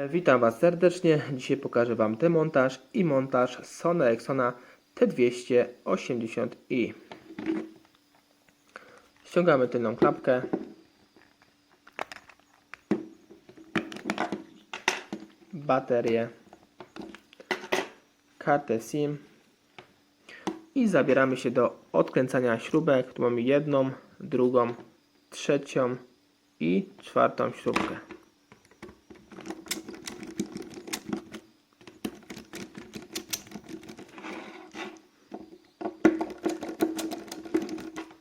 Witam Was serdecznie. Dzisiaj pokażę Wam demontaż i montaż Sony Ericssona T280i. Ściągamy tylną klapkę. Baterię. Kartę SIM. I zabieramy się do odkręcania śrubek. Tu mamy jedną, drugą, trzecią i czwartą śrubkę.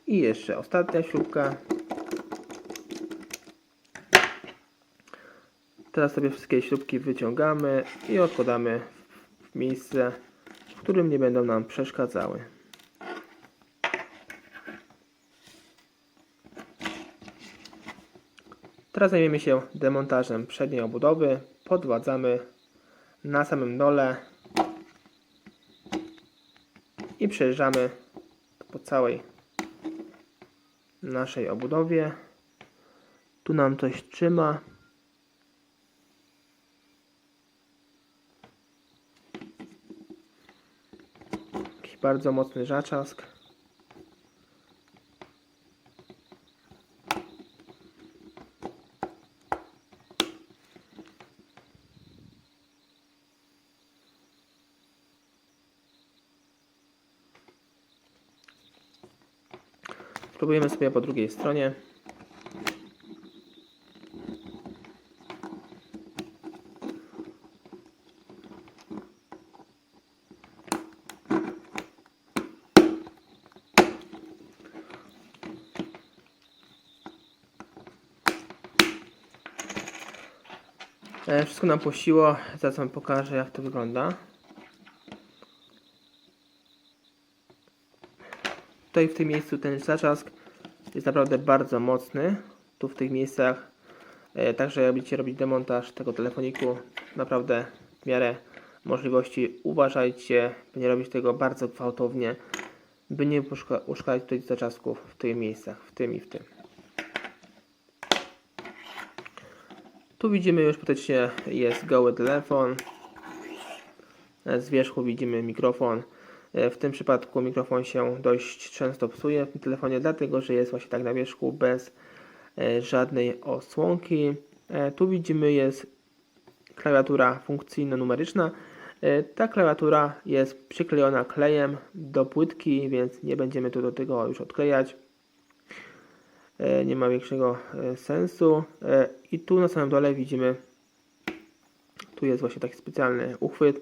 I jeszcze ostatnia śrubka. Teraz sobie wszystkie śrubki wyciągamy i odkładamy w miejsce, w którym nie będą nam przeszkadzały. Teraz zajmiemy się demontażem przedniej obudowy. Podładzamy na samym dole i przejeżdżamy po całej naszej obudowie. Tu nam coś trzyma. Jakiś bardzo mocny zaczask. Spróbujemy sobie po drugiej stronie. Wszystko nam puściło, zaraz Wam pokażę, jak to wygląda. Tutaj w tym miejscu ten zaczask jest naprawdę bardzo mocny. Tu w tych miejscach. Także jak będziecie robić demontaż tego telefoniku, naprawdę w miarę możliwości uważajcie, by nie robić tego bardzo gwałtownie, by nie uszkadzać tutaj zaczasków w tych miejscach, w tym i w tym. Tu widzimy już praktycznie jest goły telefon. Z wierzchu widzimy mikrofon. W tym przypadku mikrofon się dość często psuje w tym telefonie, dlatego że jest właśnie tak na wierzchu bez żadnej osłonki. Tu widzimy jest klawiatura funkcyjno-numeryczna. Ta klawiatura jest przyklejona klejem do płytki, więc nie będziemy tu do tego już odklejać. Nie ma większego sensu. I tu na samym dole widzimy, tu jest właśnie taki specjalny uchwyt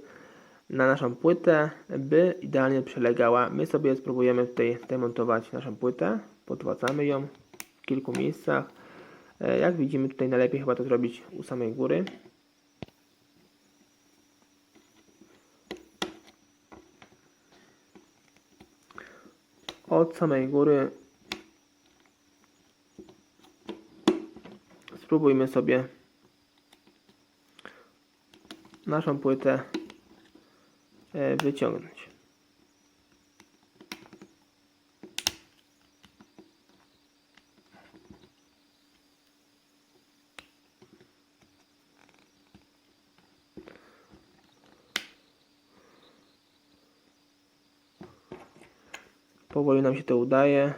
na naszą płytę, by idealnie przylegała. My sobie spróbujemy tutaj demontować naszą płytę. Podładzamy ją w kilku miejscach. Jak widzimy, tutaj najlepiej chyba to zrobić u samej góry. Od samej góry spróbujmy sobie naszą płytę wyciągnąć. Powoli nam się to udaje.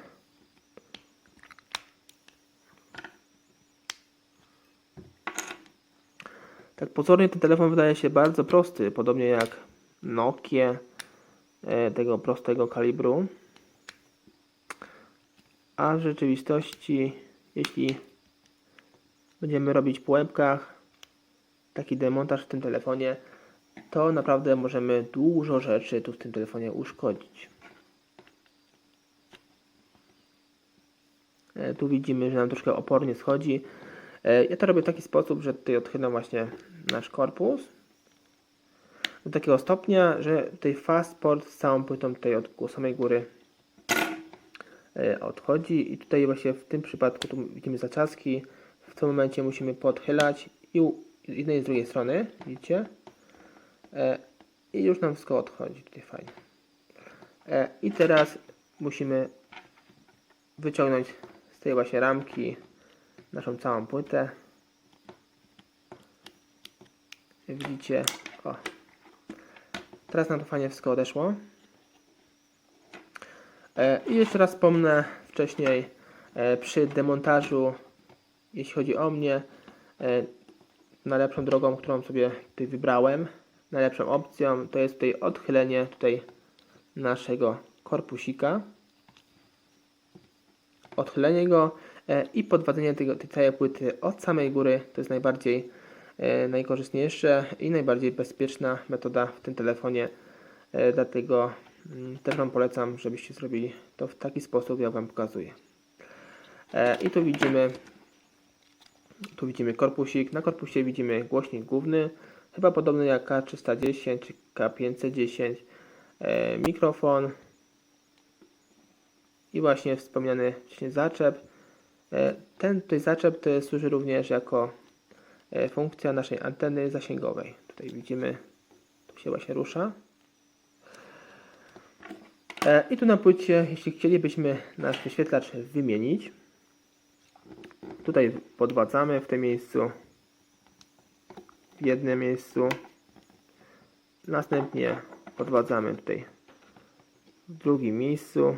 Tak pozornie ten telefon wydaje się bardzo prosty, podobnie jak Nokia tego prostego kalibru. A w rzeczywistości, jeśli będziemy robić po łebkach taki demontaż w tym telefonie, to naprawdę możemy dużo rzeczy tu w tym telefonie uszkodzić. Tu widzimy, że nam troszkę opornie schodzi. Ja to robię w taki sposób, że tutaj odchylam właśnie nasz korpus do takiego stopnia, że tutaj fast port z całą płytą tutaj od samej góry odchodzi i tutaj właśnie w tym przypadku tu widzimy zaczaski. W tym momencie musimy podchylać i z jednej i z drugiej strony, widzicie? I już nam wszystko odchodzi tutaj fajnie. I teraz musimy wyciągnąć z tej właśnie ramki naszą całą płytę. widzicie, o, teraz nam to fajnie wszystko odeszło. I jeszcze raz wspomnę wcześniej, przy demontażu, jeśli chodzi o mnie, najlepszą drogą, którą sobie tutaj wybrałem, najlepszą opcją to jest tutaj odchylenie naszego korpusika, odchylenie go i podwadzenie tej całej płyty od samej góry. To jest najkorzystniejsze i najbardziej bezpieczna metoda w tym telefonie, dlatego też Wam polecam, żebyście zrobili to w taki sposób, jak Wam pokazuję. I tu widzimy korpusik. Na korpusie widzimy głośnik główny, chyba podobny jak K310 czy K510, mikrofon i właśnie wspomniany wcześniej zaczep. Ten tutaj zaczep to służy również jako funkcja naszej anteny zasięgowej. Tutaj widzimy, tu się właśnie rusza. I tu na płycie, jeśli chcielibyśmy nasz wyświetlacz wymienić, tutaj podwadzamy w tym miejscu, w jednym miejscu, następnie podwadzamy tutaj w drugim miejscu.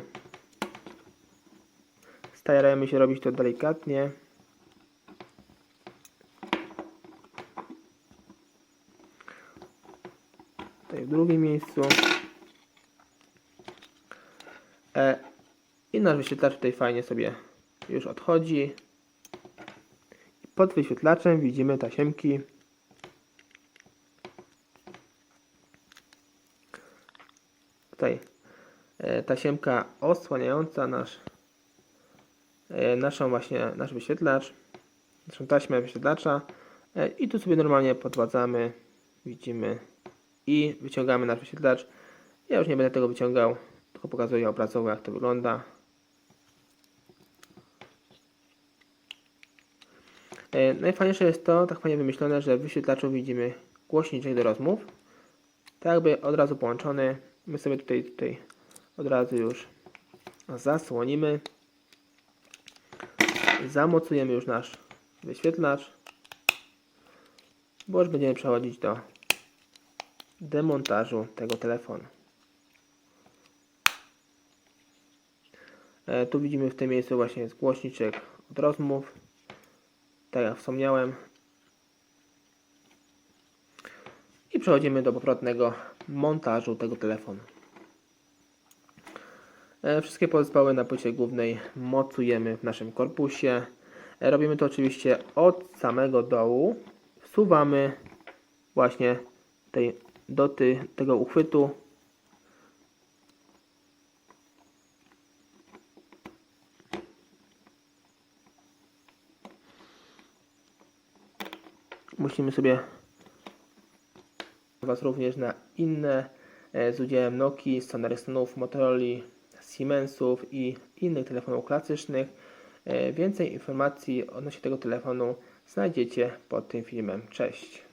Starajmy się robić to delikatnie. Tutaj w drugim miejscu. I nasz wyświetlacz tutaj fajnie sobie już odchodzi. Pod wyświetlaczem widzimy tasiemki. Tutaj tasiemka osłaniająca nasz wyświetlacz, naszą taśmę wyświetlacza i tu sobie normalnie podwadzamy, widzimy i wyciągamy nasz wyświetlacz. Ja już nie będę tego wyciągał, tylko pokazuję obrazowo, jak to wygląda. Najfajniejsze jest to, tak fajnie wymyślone, że w wyświetlaczu widzimy głośniczek do rozmów, tak jakby od razu połączony. My sobie tutaj od razu już zasłonimy, zamocujemy już nasz wyświetlacz, bo już będziemy przechodzić do demontażu tego telefonu. Tu widzimy, w tym miejscu właśnie jest głośniczek od rozmów, tak jak wspomniałem. I przechodzimy do powrotnego montażu tego telefonu. Wszystkie pozostałe na płycie głównej mocujemy w naszym korpusie. Robimy to oczywiście od samego dołu. Wsuwamy właśnie do tego uchwytu. Musimy sobie Was również na inne z udziałem Nokii, Sony Ericssonów, Motorola, Siemensów i innych telefonów klasycznych. Więcej informacji odnośnie tego telefonu znajdziecie pod tym filmem. Cześć!